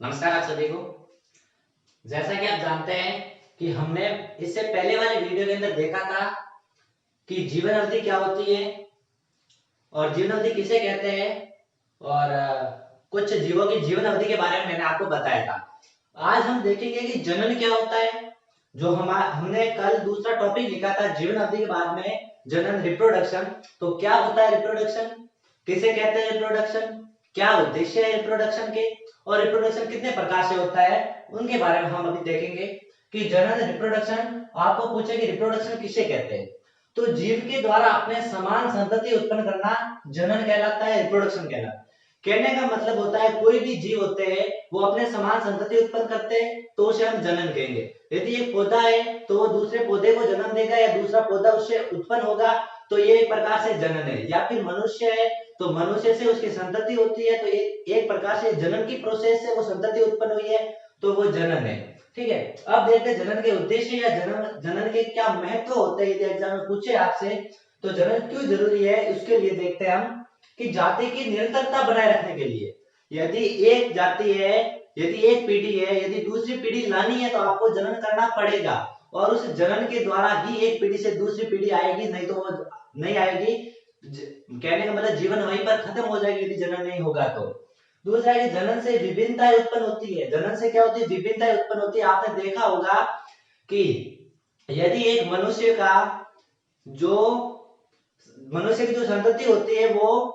नमस्कार आप सभी को। जैसा कि आप जानते हैं कि हमने इससे पहले वाले वीडियो के अंदर देखा था कि जीवन अवधि क्या होती है और जीवन अवधि किसे कहते हैं और कुछ जीवों की जीवन अवधि के बारे में मैंने आपको बताया था। आज हम देखेंगे कि जनन क्या होता है। जो हमने कल दूसरा टॉपिक लिखा था जीवन अवधि के बाद में जनन रिप्रोडक्शन। तो क्या होता है रिप्रोडक्शन, किसे कहते हैं रिप्रोडक्शन, क्या उद्देश्य है रिप्रोडक्शन के और रिप्रोडक्शन कितने प्रकार से होता है, उनके बारे में हम अभी देखेंगे कि जनन रिप्रोडक्शन। आपको पूछे कि रिप्रोडक्शन किसे कहते हैं, तो जीव के द्वारा अपने समान संतति उत्पन्न करना जनन कहलाता है, रिप्रोडक्शन कहलाता है। कहने का मतलब होता है कोई भी जीव होते हैं वो अपने समान संतति उत्पन्न करते हैं तो उसे हम जनन कहेंगे। यदि एक पौधा है तो वो दूसरे पौधे को जन्म देगा या दूसरा पौधा उससे उत्पन्न होगा तो ये एक प्रकार से जनन है। या फिर मनुष्य है तो मनुष्य से उसकी संतति होती है तो एक प्रकार से जनन की प्रोसेस से वो संतति उत्पन्न हुई है तो वो जनन है। ठीक है, अब देखते हैं जनन के उद्देश्य या जनन के क्या महत्व होते हैं। यदि एग्जाम में पूछे आपसे तो जनन क्यों जरूरी है उसके लिए देखते हैं हम कि जाति की निरंतरता बनाए रखने के लिए। यदि एक जाति है, यदि एक पीढ़ी है, यदि दूसरी पीढ़ी लानी है तो आपको जनन करना पड़ेगा और उस जनन के द्वारा ही एक पीढ़ी से दूसरी पीढ़ी आएगी, नहीं तो वो नहीं आएगी। कहने का मतलब जीवन वहीं पर खत्म हो जाएगी यदि जनन नहीं होगा तो। दूसरा है कि जनन से विभिन्नताएं उत्पन्न होती है। जनन से क्या होती है, विभिन्नताएं उत्पन्न होती है। आपने देखा होगा कि यदि एक मनुष्य का जो मनुष्य की जो संतति होती है वो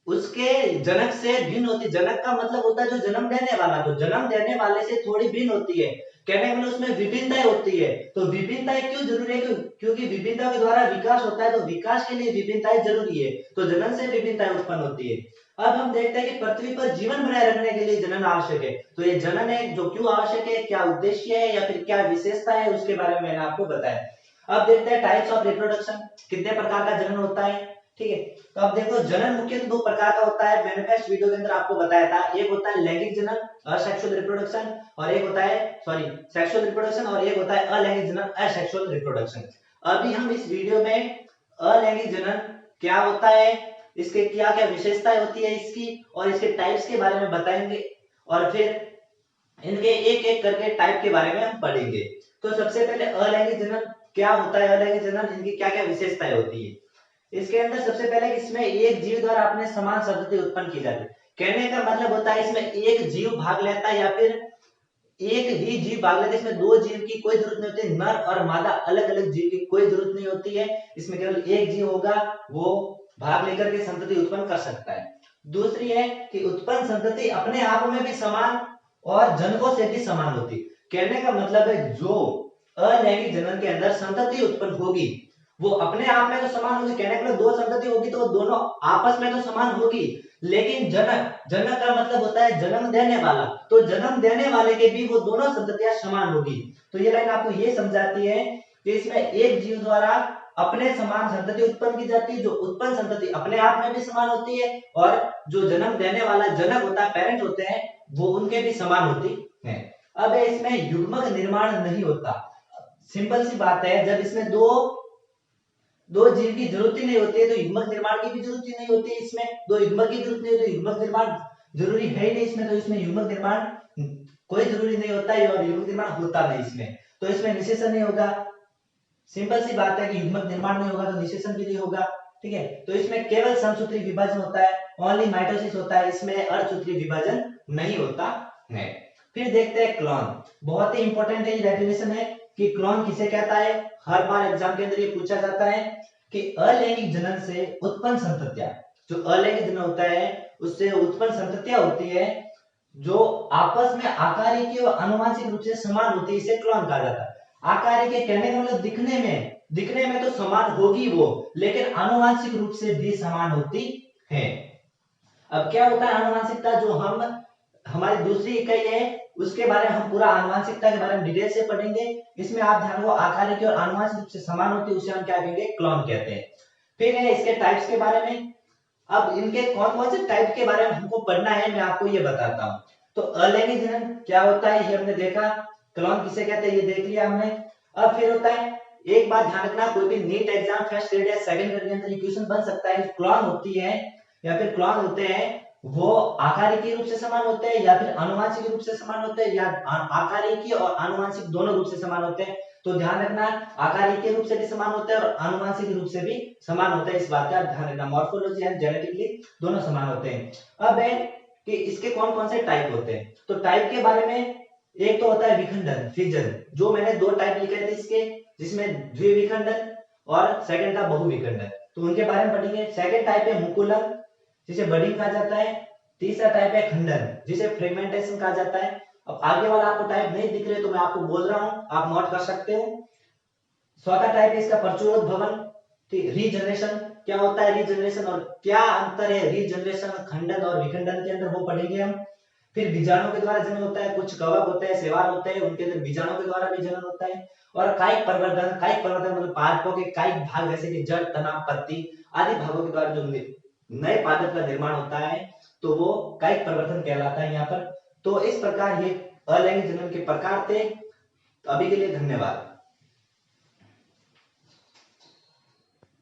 उसके जनक से भिन्न होती है। जनक का मतलब होता है जो जन्म देने वाला, तो जन्म देने वाले से थोड़ी भिन्न होती है। कहने का मतलब उसमें विभिन्नताएं होती है। तो विभिन्नताएं क्यों जरूरी है, क्योंकि विभिन्नता के द्वारा विकास होता है, तो विकास के लिए विभिन्नताएं जरूरी है। तो जनन से विभिन्नताएं उत्पन्न होती है। अब हम देखते हैं कि पृथ्वी पर जीवन बनाए रखने के लिए जनन आवश्यक है। तो ये जनन है जो क्यों आवश्यक है, क्या उद्देश्य है या फिर क्या विशेषता है, उसके बारे में मैंने आपको बताया। अब देखते हैं टाइप्स ऑफ रिप्रोडक्शन, कितने प्रकार का जनन होता है। ठीक है, तो अब देखो जनन मुख्यतः दो प्रकार का होता है। मैंने पिछले वीडियो के अंदर आपको बताया था, एक होता है लैंगिक जनन असेक्सुअल रिप्रोडक्शन और एक होता है सेक्सुअल रिप्रोडक्शन और एक होता है अलैंगिक जनन असेक्सुअल रिप्रोडक्शन। अभी हम इस वीडियो में अलैंगिक जनन क्या होता है, इसके क्या क्या विशेषताएं होती है इसकी और इसके टाइप्स के बारे में बताएंगे और फिर इनके एक एक करके टाइप के बारे में हम पढ़ेंगे। तो सबसे पहले अलैंगिक जनन क्या होता है, अलैंगिक जनन इनकी क्या क्या विशेषताएं होती है। इसके अंदर सबसे पहले इसमें एक जीव द्वारा अपने समान संतति उत्पन्न की जाती है। कहने का मतलब होता है इसमें एक जीव भाग लेता है या फिर एक ही जीव भाग लेता है। इसमें दो जीव की कोई जरूरत नहीं होती, नर और मादा अलग अलग जीव की कोई जरूरत नहीं होती है। इसमें केवल एक जीव होगा वो भाग लेकर के संतति उत्पन्न कर सकता है। दूसरी है कि उत्पन्न संतति अपने आप में भी समान और जनकों से भी समान होती। कहने का मतलब है जो अलैंगिक जनन के अंदर संतति उत्पन्न होगी वो अपने आप में तो समान होगी। कहने का मतलब दो संतति होगी तो वो दोनों आपस में तो समान होगी, लेकिन जनक जनक का मतलब होता है जन्म देने वाला, तो जन्म देने वाले के भी वो दोनों संततियां समान होगी। तो ये लाइन आपको ये समझाती है कि इसमें एक जीव द्वारा अपने समान संतति उत्पन्न की जाती है। जो उत्पन्न संतति अपने आप में भी समान होती है और जो जन्म देने वाला जनक होता है, पेरेंट होते हैं, वो उनके भी समान होती है। अब इसमें युग्मक निर्माण नहीं होता। सिंपल सी बात है, जब इसमें दो जीव की जरूरत ही नहीं होती है तो युग्मक निर्माण की भी जरूरत ही नहीं होती है। इसमें दो युग्मक की जरूरत नहीं होती, युग्मक निर्माण जरूरी है ही नहीं इसमें, तो इसमें युग्मक निर्माण कोई जरूरी नहीं होता है और युग्मक निर्माण होता नहीं इसमें, तो इसमें निषेचन नहीं होगा। सिंपल सी बात है कि युग्मक निर्माण नहीं होगा तो निषेचन भी नहीं होगा। ठीक है, तो इसमें केवल समसूत्री विभाजन होता है, ओनली माइटोसिस होता है, इसमें अर्धसूत्री विभाजन नहीं होता है। फिर देखते हैं क्लोन, बहुत ही इंपॉर्टेंट है ये डेफिनेशन है कि क्लोन किसे कहता है। हर बार एग्जाम के अंदर ये पूछा जाता है कि अलैंगिक जनन से उत्पन्न संततियां, जो अलैंगिक जनन होता है उससे उत्पन्न संततियां होती है जो आपस में आकारिक और आनुवंशिक रूप से समान होती है, इसे क्लोन कहा जाता है। आकारिक के कहने का मतलब दिखने में तो समान होगी वो, लेकिन आनुवंशिक रूप से भी समान होती है। अब क्या होता है आनुवंशिकता, जो हम हमारी दूसरी इकाई है उसके बारे में हम पूरा आनुवंशिकता के बारे में डिटेल से पढ़ेंगे। इसमें आप ध्यान रखो आकारिक और आनुवंशिक रूप से समान होती है उसे हम क्या कहेंगे, क्लोन कहते हैं। फिर है इसके टाइप्स के बारे में। अब इनके कौन कौन से टाइप के बारे में हमको पढ़ना है मैं आपको ये बताता हूँ। तो अलैंगिक जनन क्या होता है ये हमने देखा, क्लोन किसे कहते हैं ये देख लिया हमने। अब फिर होता है, एक बात ध्यान रखना, कोई भी नीट एग्जाम फर्स्ट ग्रेड या सेकंड ग्रेड के अंदर क्वेश्चन बन सकता है, क्लोन होती है या फिर क्लोन होते हैं वो आकारिकी रूप से समान होते हैं या फिर आनुवंशिक रूप से समान होते हैं, या आकारिकी और आनुवंशिक दोनों रूप से समान होते हैं। तो ध्यान रखना, आकारिकी रूप से भी समान होते हैं और आनुवंशिक रूप से भी समान होते हैं, इस बात का ध्यान रखना। मॉर्फोलॉजी एंड जेनेटिकली दोनों समान होते हैं। अब है कि इसके कौन कौन से टाइप होते हैं। तो टाइप के बारे में, एक तो होता है विखंडन, फिजन, जो मैंने दो टाइप लिखे थे इसके, जिसमें द्विविखंडन और सेकंड था बहुविखंडन। तो उनके बारे में पढ़ेंगे। सेकंड टाइप है मुकुलन, जिसे बडिंग कहा जाता है। तीसरा टाइप है खंडन, जिसे फ्रेगमेंटेशन कहा जाता है। अब आगे वाला आपको टाइप नहीं दिख रहे तो मैं आपको बोल रहा हूं, आप नोट कर सकते हो। चौथा टाइप है इसका प्रचुरोद्भवन, रीजनरेशन। क्या होता है रीजनरेशन और क्या अंतर है रीजनरेशन, खंडन और विखंडन के अंदर, वो पढ़ेंगे हम। फिर बीजाणु के द्वारा जन्म होता है, कुछ कवक होते हैं, शैवाल होते हैं, उनके अंदर बीजाणु के द्वारा भी जन्म होता है। और कायिक परिवर्तन, कायिक परिवर्तन मतलब पादपों के कायिक भाग जैसे कि जड़, तना, पत्ती आदि भागों के द्वारा जो नए पादप का निर्माण होता है, तो वो कायिक परिवर्तन कहलाता है यहाँ पर। तो इस प्रकार ये अलैंगिक जन्म के प्रकार थे। अभी के लिए धन्यवाद।